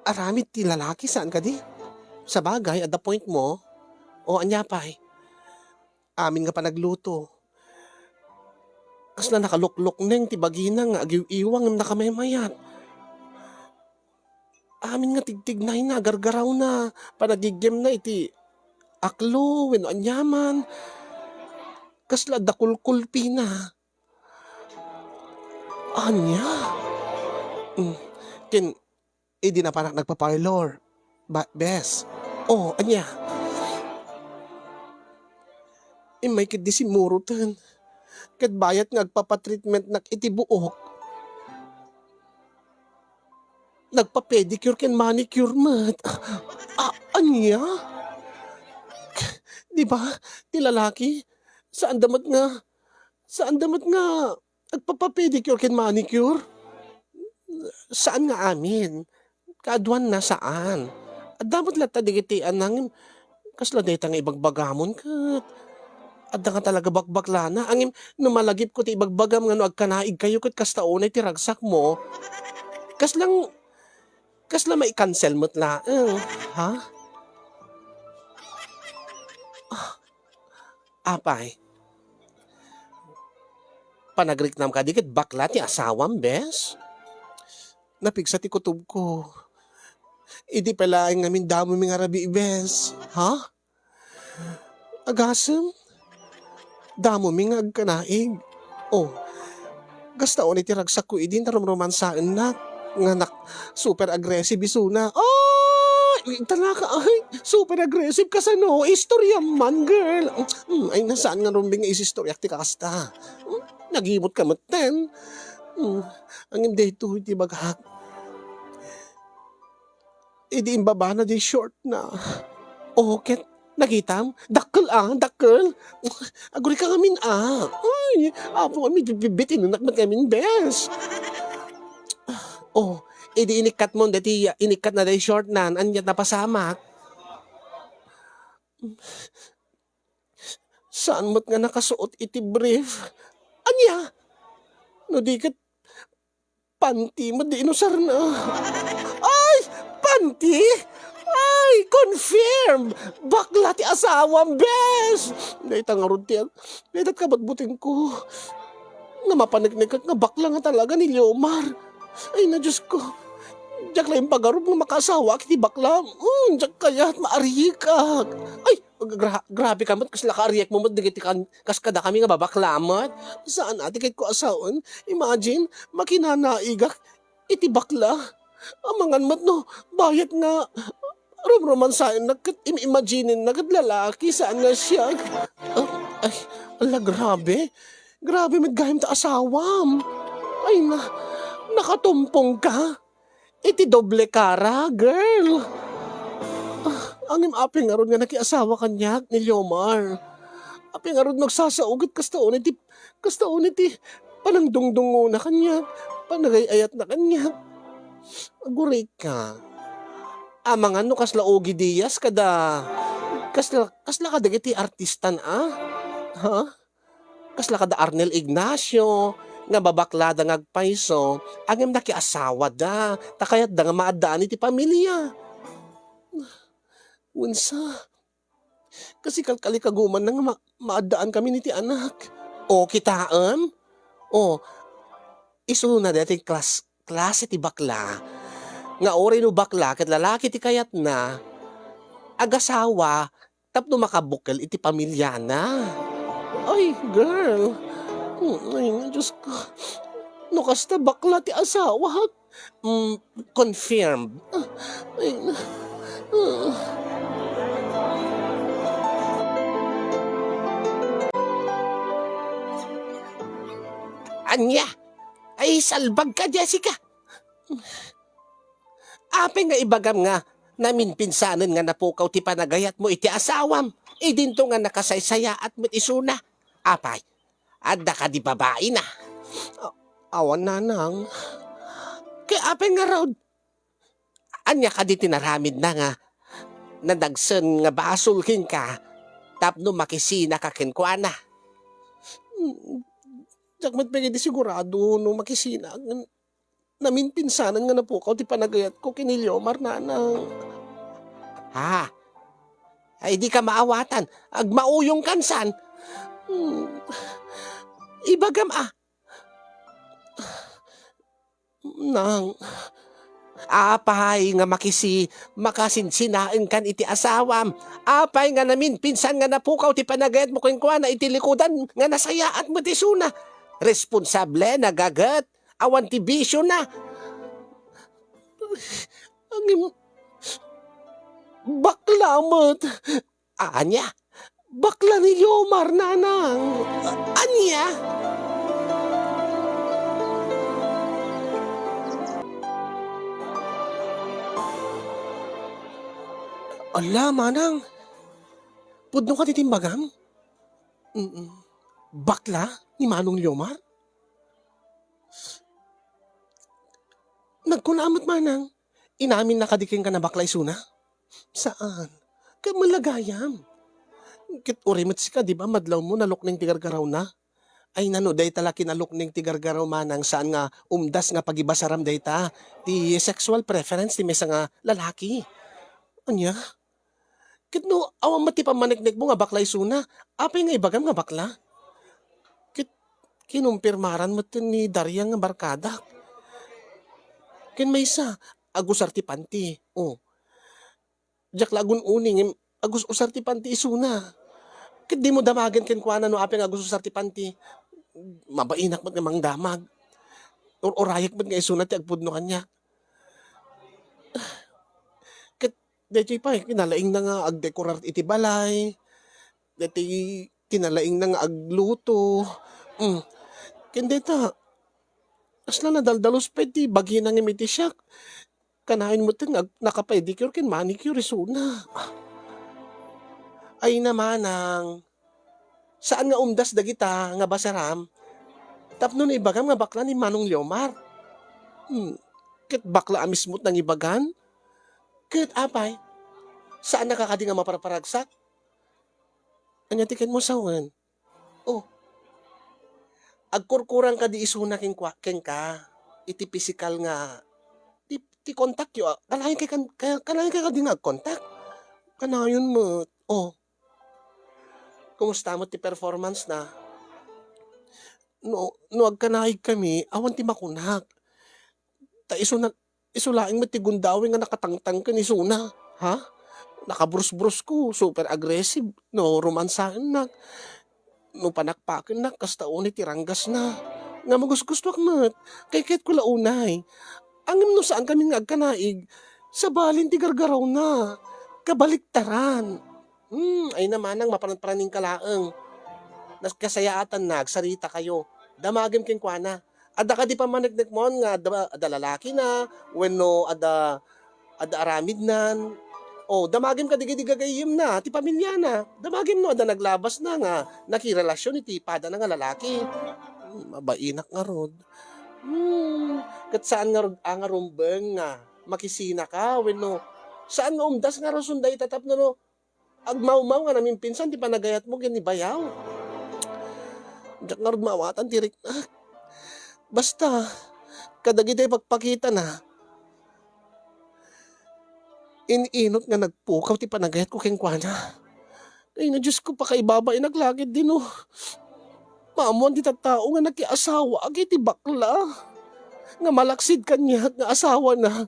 aramid ti lalaki, saan ka di? Sa bagay, at the point mo, anyapay, amin nga pa nagluto. Kasla nakaluklok neng ti bagina nga agiw-iwang ng nakamayamayat. Amin nga tigtignay na, gargaraw na, panagigim na iti aklo, weno anyaman. Kasla dakulkulpi na. Anya? Di na parang nagpa-parlor. Bes. Anya? Imay kid di simurutan. Kat bayat nga agpapatreatment nak itibuok. Nagpa-pedicure ken manicure mat. Anya? Di ba? Ti lalaki? Saan damat nga? Saan damat nga? Agpapa-pedicure ken manicure? Saan nga amin? Kaadwan na saan? At dapat lata digitian nang kasla deta nga ibagbagamon kat. Adda nga talaga bakbakla na. Angim numalagip ko ti ibagbagam nga no agkanaig kayo kat kastaonay ti ragsak mo. Kasla mai-cancel mo't laeng. Ha? Apay. Panagriknam ka dikit bakla ti asawam, bes? Napigsa ti kutob ko. Idi pala ang ngamin damo mi nga rabi, bes. Ha? Agasem? Damo mi nga agkanaig. Oh, gastaon iti ragsak ko idin tarumromansaan na. Nga super aggressive isuna. Talaka, ay, super aggressive ka sa no. Istorya man, girl. Ay, nasaan nga rumbing nga isistorya ti kakasta. Nagimot ka maten. Ang hindi ito, iti baghak. Idi imbaba na di short na. Ket, nagitam? Dakkel. Aguri ka ngamin Ay, apo kami, bibitin, nakmat kami, bes. Idi inikat mo, dati inikat na day short nan, anyat na pasamak. Saan mo't nga nakasuot iti brief? Anya? No di kat, panty mo di inusar na. Ay! Panty? Ay! Confirm! Bakla ti asawam, bes! Dahil tangarod ti, dahil kabatbutin ko. Nga mapaniknik nga bakla nga talaga ni Leomar. Ay na Diyos ko. Diyak lang yung pagarob ng makasawa kiti bakla. Diyak kaya at maariyikak. Ay, grabe ka mat. Kasla ka-ariyak mo mat. Kas kada kami nga babaklamat. Saan ati kahit ko asawan? Imagine, makinanaigak. Iti bakla. Amangan mat no. Bayat nga. Rumromansain na. Imagine na. Lalaki. Saan nga siya? Ay, ala grabe. Grabe mat gahim ta asawam. Ay na. Nakatumpong ka? Iti doble kara, girl. Ang aping aron nga nakiasawa kanya ni Leomar. Aping aron nagsasaugot kastaon iti panangdungdungo na kanya. Panagayayat na kanya. Aguray ka. Amangan no kasla Ogie Diaz kada kasla kada iti artistan Ha? Kasla kada Arnel Ignacio. Nga babaklada nga agpaiso, agam nakiasawa da, takayat da nga maadaan iti pamilya. Unsa? Kasi kalkalikaguman na nga maadaan kami niti anak. Kitaan? Iso na dati klase ti bakla. Nga ori no bakla, kat lalaki ti kayat na, agasawa, tapno makabukal iti pamilya na. Ay, girl. Ay, Diyos ko. No kasta bakla ti asawa. Confirmed. Anya? Ay, salbag ka, Jessica. Ape nga ibagam nga, namin pinsanan nga napukaw ti panagayat mo iti asawam. Idinto nga nakasaysaya at met isuna. Apay. Adda ka di babae na. Awan na nang. Kaya apay nga raw. Anya ka di tinaramid na nga. Nadagsan nga basulkin ka. Tapno makisina ka kinkwana. Jakmat pa di sigurado no makisina. Namin pinsanan nga napukaw ti panagayat ko kini Leomar na nang. Ay di ka maawatan. Agmauyong kansan. Ibagam Nang. Apay nga makasinsinaan kan iti asawam. Apay nga namin pinsan nga napukaw ti panagayat mo kung na iti likudan nga nasayaat mo ti suna. Responsable nagagat. Awan ti bisyo na. Bakla mo't. Anya. Bakla ni Yomar, nanang. Anya? Ala, manang. Pudno ka titimbagam? Mm-mm. Bakla ni Manong Yomar? Nagkunamot, manang. Inamin na kadiking ka na bakla isuna? Saan? Kamalagayam. Kit urimot si ka, di ba? Madlaw mo nalukning tigargaraw na. Ay nano, day tala kinalukning tigargaraw manang saan nga umdas nga pagibasaram day ta. Ti sexual preference ti mesa nga lalaki. Anya? Kit no, awang mati pamaniknik mo nga bakla isuna. Apay nga ibagam nga bakla. Kit kinumpirmaran mo ni Daria nga barkada. Kin may isa, agus artipanti. Oh, jak lagun uning, agus usartipanti isuna. Kit di mo damagan ken kuana no apeng agus usartipanti. Mabainak mo nga mang damag. Or orayak mo nga isuna ti agpudno kanya. Kit deti pa kinalaing na nga agdekorar iti balay. Deti kinalaing na nga agluto. Ken deta asla na daldalos pwede bagi nang imiti siya. Kanain mo tin nakapedicure ken manicure isuna. Ay naman ang saan nga umdas dagita nga basaram tapno na ibagam nga bakla ni Manong Leomar. Ket bakla amismot nang ibagan? Ket apay, saan nakakadi nga maparaparagsak? Anya tiken mo sawan? Oh, agkurkurang ka di isuna ken ka. Iti physical nga ti kontak yo. Kalahin ka di nga kontak. Kanayon mo. Oh, kumusta mo ti performance na? No agkanahig kami, awan ti makunak. Ta isulaing mo ti gundawin nga nakatangtang ka ni Suna. Ha? Nakabrus-brus ko, super aggressive. No, romansaan na. No panakpakin na, kasta uni tiranggas na. Nga magusgusto akmat. Kay kahit ko launay. Angim no saan kami nga agkanaig. Sa balin ti gargaraw na. Kabaliktaran. Ay naman ang mapanpraning kalaang. Kasayaatan na, agsarita kayo. Damagim king kuana. Ada ka di pa managnek mo nga ada lalaki na, wenno ada aramid nan. Oh, damagim ka digay-digagayim na, ti pamilya na. Damagim no, ada naglabas na nga, nakirelasyon iti pada na nga lalaki. Mabainak nga rod. Kat saan nga rod ang arumbeng nga, makisina ka, wenno. Saan nga umdas nga rosunday tatap na no, agmaumaw nga namin pinsan, ti panagayat mo ginibayaw. Diyak nga rod mawatan, tirik na. Basta, kadagitay pagpakita na, ininot nga nagpukaw ti panagayat ko keng kuana. Ay na Diyos ko pa kay babay naglagid din oh. Maamuan ti tattao nga nakiasawa ag iti bakla. Nga malaksid kanya nga asawa na.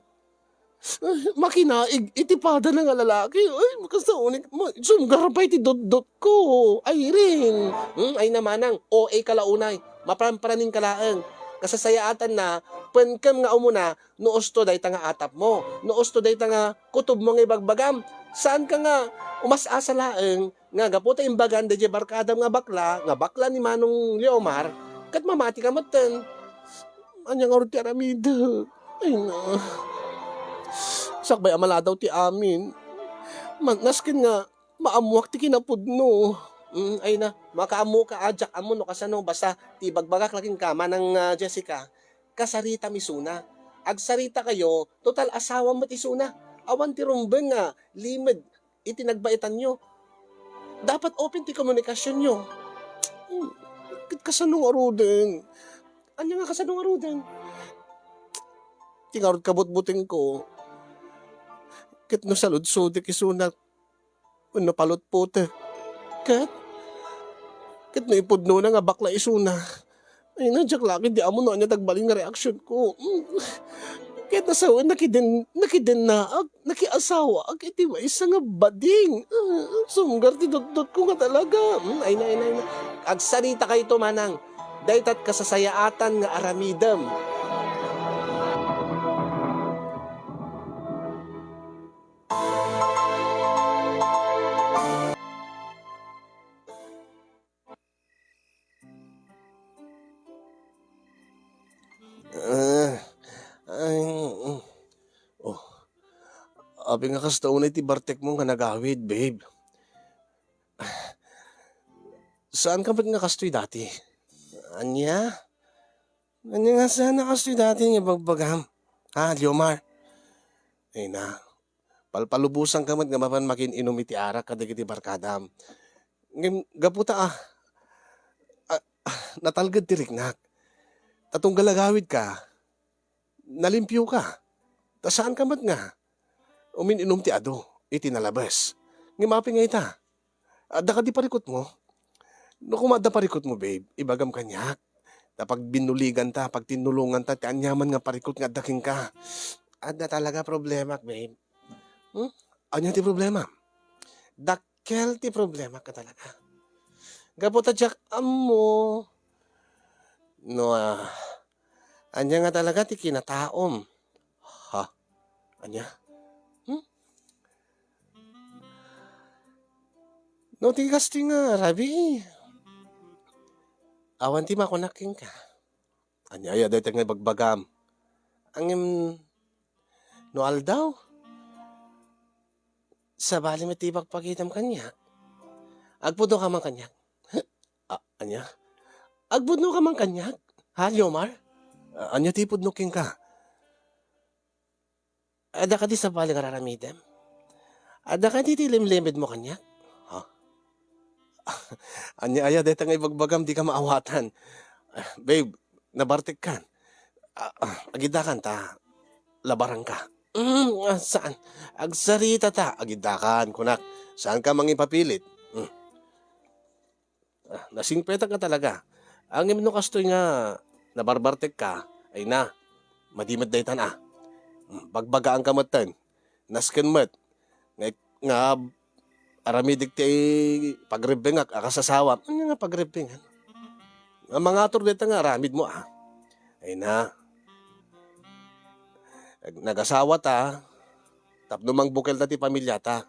Makinaig iti pada na nga lalaki. Ay makasaunit mo. Sumgarapay ti dot-dot ko. Ay rin. Ay namanang OA kalaunay. Mapramparaning kalaang. Kasasayaatan na, penkam nga umuna, noos to day nga atap mo. Noos to day nga kutob mo nga ibagbagam. Saan ka nga umas-asa laeng, nga gaputa imbagan da barkadam nga bakla ni Manong Leomar, kat mamati ka matan. Anya nga ti aramida. Ay na. Sakbay amala daw ti amin. Naskin nga, maamuak ti kinapudno. Ay na, makaamu ka ajak amo no kasano basta ti bagbagak laging kama ng Jessica. Kasarita misuna. Agsarita kayo, total asawa mo ti suna. Awan ti rumbeng nga, limid, itinagbaitan nyo. Dapat open ti komunikasyon nyo. Kasanong aruden. Anya nga kasanong aruden? Tingarod kabut-buting ko. Kit no salud-sudi kisuna. Ano palot po te. Kat no ipudno na nga bakla isuna. Ay na, Jack laki, di amo no, anya tagbaling nga reaksyon ko. Kahit nasawa, nakiden na, nakiasawa, iti may isa nga bading. Sunggar, tidot-dot ko nga talaga. Ay na. Agsarita kayo to manang, daytat kasasayaatan nga aramidam. Abi nga kas taunay ti bartek mo nga nagawid, babe. Saan ka ba't nga kastoy dati? Anya? Anya nga sana kastoy dati nga bagbagam? Ha, Liomar? Ay na, palpalubusan ka man nga mapan makin inom iti arak kadigiti barkadam. Gaputa natalgad ti riknak. Tatong galagawid ka, nalimpyo ka. Ta saan ka mat nga? Umininom ti ado, iti nalabas. Ngimapi nga ita. Ada ka di parikot mo? No kumada parikot mo, babe, ibagam kanyak. Tapag binuligan ta, pag tinulungan ta, ti anyaman nga parikot nga daking ka. Ada talaga problema, babe. Anya ti problema? Dakkel ti problema ka talaga. Gaputa jak amo. No, anya nga talaga ti kinataom. Ha? Anya? No, tigas ti nga, rabi. Awan ti makunaking ka. Anya, ya, dahil nga bagbagam. Ang no aldaw. Sa bali matibak pagitam kanya. Agpudo ka man kanya. Anya? Agpudo ka man kanya. Ha, Liomar? Anya ti pudnuking ka. Ada ka di sa bali kararamidem. Ada ka di tilimlimid mo kanya. Ha? Anya aya deta nga ibagbagam di ka maawatan. Babe, nabartik kan. Agidakan ta. Labaran ka. Saan? Agsarita ta. Agidakan kunak. Saan ka mangipapilit? Nasingpeta ka talaga. Ang imno kastoy nga nabarbartek ka ay na. Madimad daytan Bagbagaan ka matan. Nasken mat. Nga aramidik ti pagribingak akasasawa. Ano nga pagribingan? Ang mga ator dito nga aramid mo Ay na. Nagasawa ta. Tapno mang bukel ta ti pamilya ta.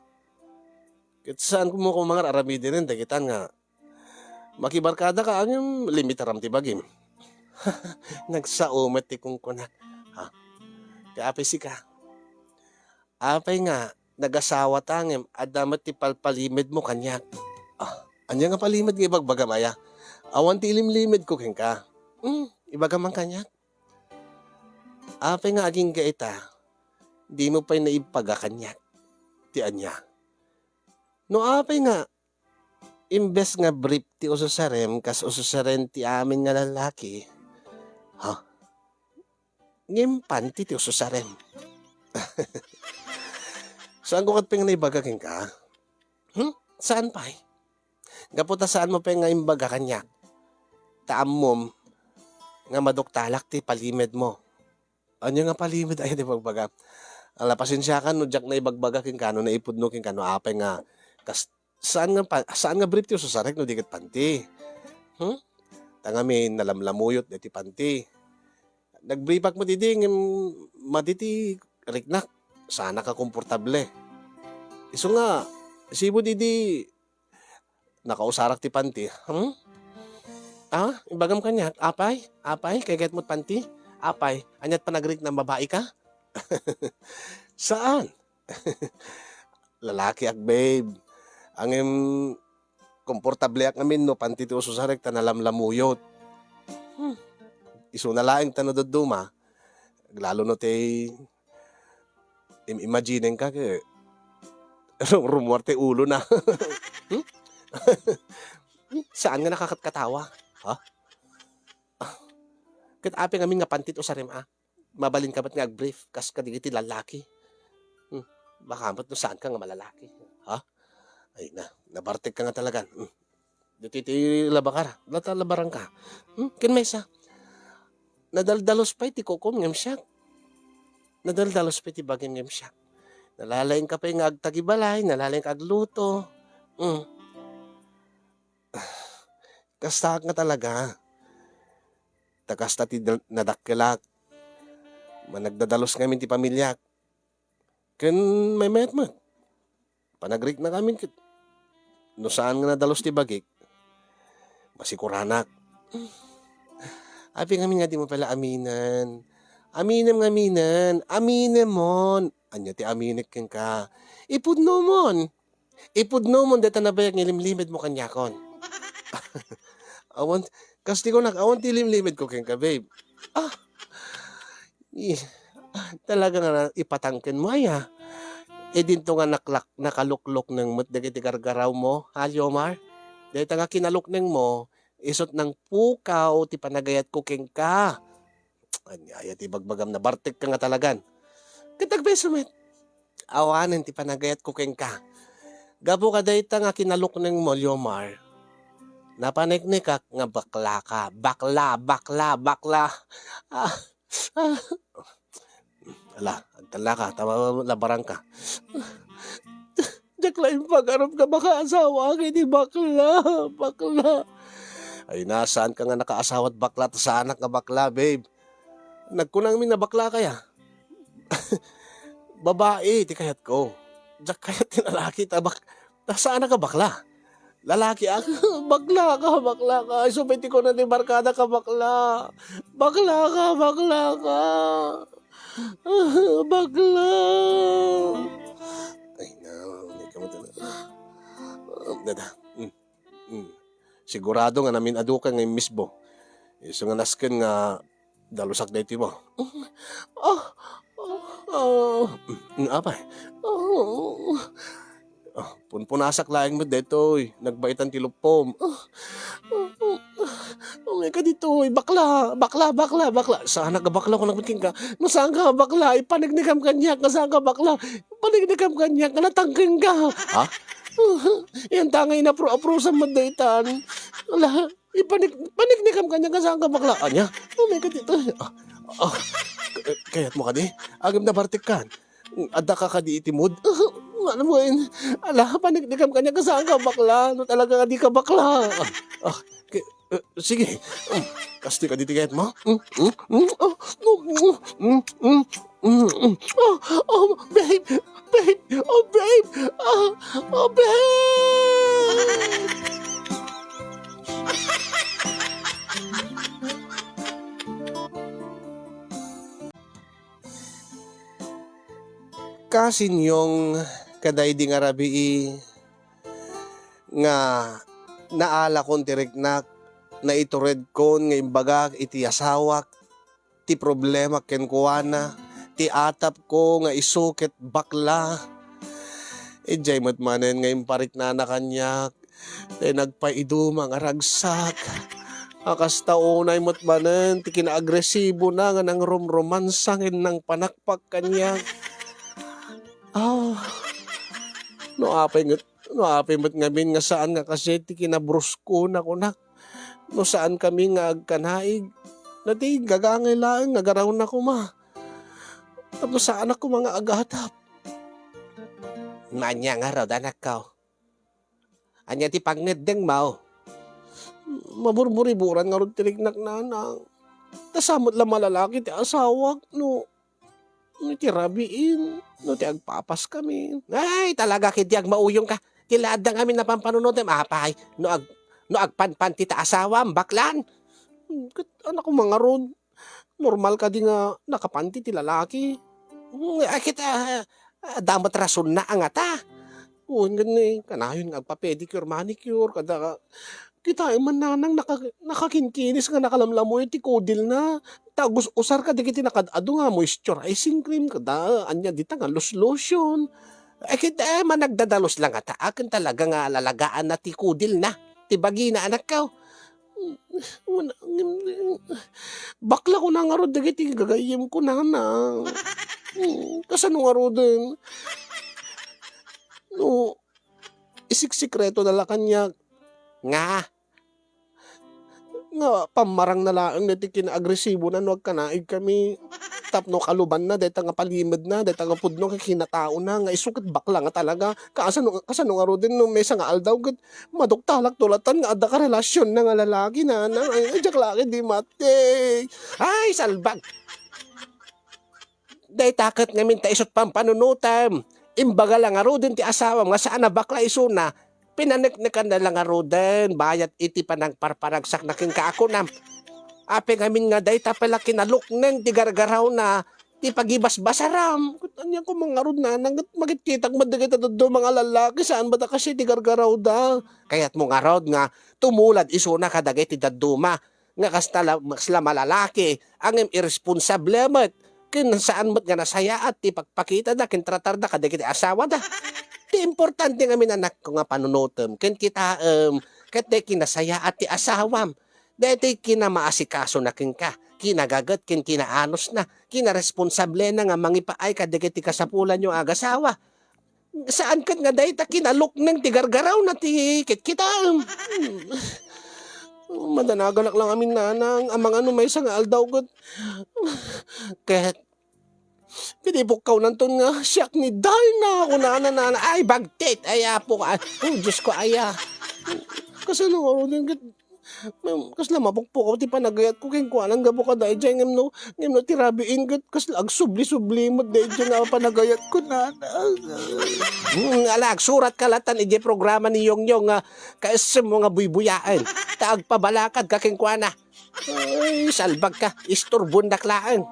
Kit saan mo kung mga aramidin rin. Dakitan nga. Makibarkada ka ang yung limitaram ti bagim. Nagsaumat ti kung kunak. Ha? Kaya apay si ka. Apay nga. Nagasawa tangem at damat ti palpalimid mo kanyak. Anya nga palimid nga ibagbagamaya. Awan ti ilimlimid ko ken ka. Ibagaman kanyak. Apay nga aging gaita. Di mo pa'y naipagakanyak. Ti anya. No apay nga. Imbes nga brief ti ususarem kas ususaren ti amin nga lalaki. Ha? Ngimpan ti ususarem. Saan ko kat na ibagakin ka? Saan pa Gaputa saan mo nga imbaga kanya? Taam mo nga maduktalak ti palimid mo. Ano nga palimid ay di bagbaga? Ala pasensya ka no jak na ibagbagakin ka no naipudnukin ka no apay nga saan nga brief ti susarek no dikit panti. Tanga may nalamlamuyot ti panti. Nagbriefak mo diding maditi riknak. Sana ka komportable. Iso nga, sibo di nakausarak ti panti. Ibagam kanya, apay, kagayat mo't panti, apay, anyat panagrik ng babae ka? Saan? Lalaki ak babe. Ang komportable ak namin no, panti ti ususarek tanalamlamuyot. Iso na laing tanododuma, lalo no te imagine ka ke rumuarte ulo na. Saan nga nakakatkatawa? Ha? Kat api ngamin nga pantit o sarim Mabalin ka ba't nga ag-brief? Kas kadigiti lalaki. Baka ba't no saan ka nga malalaki? Ha? Ay na, nabartek ka nga talaga. Dito labakara. Labarang ka. Kinmesa. Nadaldalos pa iti kukom ngam siya. Nadaldalos pa iti bagim ngam siya. Nalalaing ka pa yung agtagibalay, nalalaing ka agluto. Kasta nga talaga. Takasta ti nadakkelak. Managdadalos ngamin ti pamilya. Ken may mayat man. Panagrik na kami. No saan nga nadalos ti bagik. Masikuranak. Api kami nga di mo pala aminan. Aminem. Aminem mon. Anya ti aminik ken ka. Ipudno mon. Ipudno mon deta na bayag ngilimlimid mo kanyakon. Awan, kasti ko awan ti limlimid ko ken ka, babe. Ah, i- talaga nga ipatangken mo ay ha. E dinto nga nakaluklok ng mut dagiti gargaraw mo, ha, Yomar? Dahil nga kinalok ng mo, isot ng pukaw, ti panagayat ko ken ka. Anya, ti bagbagam na bartek ka nga talagan. Katagbeso met, awanen ti panagayat ko ken ka. Gabo ka dayta nga kinalok ng mo, Yomar. Napaniknikak nga bakla ka. Bakla. Ah, ah. Ala, agtala ka, tama labarang ka. Diyak lang pag-arap ka makaasawa kay di bakla. Ay nasaan ka nga nakaasawa at bakla ta sa anak nga bakla, babe. Nagkunang min na bakla kaya. Babae, ti kayat ko. Diyak kayat ti lalaki saan ka bakla? Lalaki ako, bakla ka. Ay, subiti ko na ni barkada ka, bakla. Bakla ka. Bakla. Ay, no, hindi ka mo dada. Sigurado nga namin adukan nga misbo. Iso nga nasken nga dalusak na ito mo. Apay. Punpunasak laing mo detoy. Nagbaitan ti lupom. May ka dito, bakla. Sana ka bakla kung nagbiting ka. No saan ka bakla? Ipanignikam kanyak. Saan ka bakla? Ipanignikam kanyak. Natangking ka. Ha? Yan tangay na apro-apro sa madaitan. Wala. Ipanignikam kanyak. Saan ka bakla? Anya? May ka dito. Kayat mo ka di? Agam na bartik kan. Ada ka di itimod. Ano mo yun? Ala, paniknikam kanya ka saan ka bakla? No talaga nga di ka bakla. Sige. Kasti ka di tigayat mo? Babe! Oh, babe! Oh, babe! Kasin yung kaday di nga rabi nga naala kon tiriknak na itured kon nga imbaga iti asawak ti problema ken kuana ti atap ko nga isukit bakla ijay matmanen nga imparik na kanyak tay nagpaiduma nga ragsak akas taunay matmanen ti kinaagresibo na nga nang romromansangin ng panakpak kanyak. No apay met ngamin nga saan nga kasi ti kinabrusko na kunak. No saan kami nga agkanaig. Nati gagangay lang nga garaw na ko ma. Tapos saan ako mga agatap. Manya nga raw anak ka. Anya ti pangnedeng mao. Maburburiburan nga ron tilignak nanang. Tasamot lang malalaki ti asawak no. No ti rabiin. No ti agpapas kami. Ay talaga kiti agmauyong ka. Tiladang kami na pampanunod apay. No agpanpan ti ta asawam baklan. Anak ko mga ron. Normal ka di nga nakapanti ti lalaki. Ay kita damat rason na ang ata. Ganun kanayon nga agpa-pedicure, manicure, kada kita man nanang nakakinkinis nga nakalamlamoy ti kodil na. Tagos usar ka di kiti nakadado nga moisturizing cream kada anya dita nga lotion. Ay kita man nagdadalos lang ata akin talaga nga lalagaan na ti kodil na. Ti bagi na anak ka. Bakla ko na nga ro dagiti gagayim ko na na. Kasano nga ro din. No, isik-sikreto na la kanya. Nga pamarang na laang niti kina-agresibo na nuag kanaig kami. Tapno kaluban na, dahil nga palimid na, dahil nga pudno kinatao na, nga isukit bakla nga talaga. Kasano nga ro din no, may nga aldaw, maduktalak tulatan nga ada ka relasyon na nga lalaki na, ay jak laki di mate. Ay, salbag! Dahil takat nga minta isot pampanunutam. Imbaga lang nga ro din ti asawa, nga saan na bakla isuna, pinaniknikan na lang nga ro din, bayat iti panang parparagsak na kin kaako na. Ape ngamin nga day tapala kinalukneng ti gargaraw na ti pagibas basaram. Anya ko mga rod na, magkitag madagit at do mga lalaki, saan ba da kasi ti gargaraw da? Kaya't mo nga rod nga, tumulad iso na kadagit ti daduma, nga kastala masla malalaki, ang irresponsable mat, kin saan mat nga nasaya at ti pagpakita da, kin tratar da kadagit ti asawa da. Ti importante nga minanak ko nga panunutom, kin kita, kat de kinasaya at ti asawam, deti kinamaasikaso na kin ka, kinagagat kin kinaanos na, kinaresponsable na nga mangipaay kadagit ti kasapulan yung agasawa. Saan kat nga dahi ta kinalok ng tigargaraw na ti kita. Madanagalak lang amin nanang, amang ano may isang aldaw kat. Kahit pinibukaw ng ton nga, siyak ni dahi na ako na, ay bagtit, ay apo ka, oh Diyos ko, aya. Kasi nung ano din, kasla mapukpok ako ti panagayat ko keng kuanang gabo ka dahil dyan ngem no tirabiin kat kasla ag subli mo dahil dyan nga panagayat ko na alag surat kalatan ije programa ni Yongyong nga kaisem mga buybuyaan taag pabalakad ka keng kuana ay salbag ka istorbon daklaan.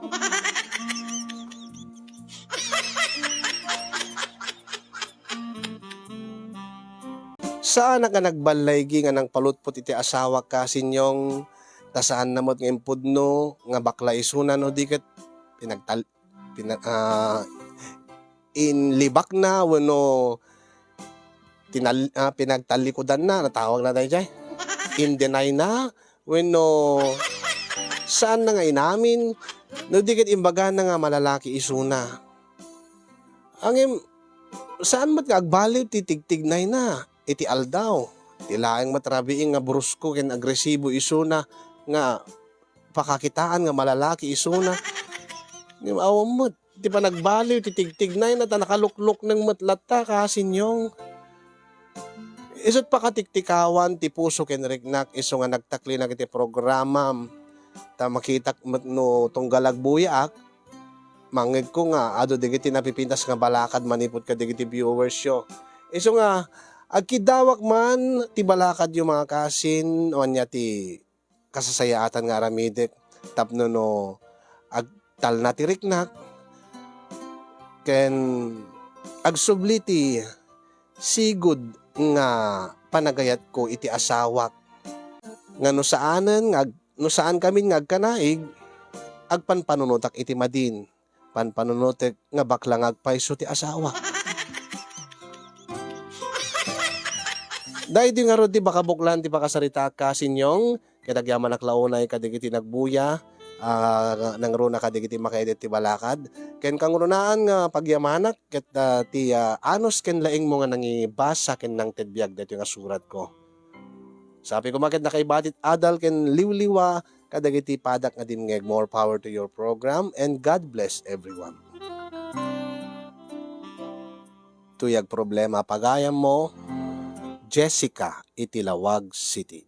Saan nga nagbalaygi nga nang palutpot iti asawa ka sinyong tasaan namot nga impudno nga bakla isunan o diket inlibak na wano pinagtalikodan na natawag na tayo dyan in-deny na wano saan na nga inamin no diket imbaga na nga malalaki isuna ang saan mat nga agbaliw titigtignay na iti aldaw, tilaang matrabiing nga brusko ken agresibo isuna nga pakakitaan nga malalaki isuna. Ngem awam mo, ti pa nagbaliw titigtignay na ta nakaluklok ng matlata kasinyong. Isot pa katiktikawan ti puso ken riknak iso nga nagtakli na iti programa ta makita no tunggalag buyak mangeg ko nga ado digiti napipintas nga balakad manipod ka digiti viewers yo. Iso nga agkidawak man ti balakad yung mga kasin o anya ti kasasayaatan nga aramidek tapno no agtal na ti riknak ken agsubli ti sigud nga panagayat ko iti asawak nga no saan kami nga agkanaig agpanpanunutak iti madin panpanunutek nga baklang agpaiso ti asawa. Dahil di nga ro di baka buklan ti pakasarita ka sinyong kadagyaman naklaunay kadigiti nagbuya nang ro na kadigiti makaedit ti balakad ken kang runaan nga pagyamanak ket ti anos ken laing mo nga nangibasa ken nang tedbiag dito nga surat ko. Sabi ko maket nakaibatit adal ken liwliwa kadagiti padak nga dimngeg more power to your program and God bless everyone. Tuyag problema pagayam mo Jessica, Itilawag City.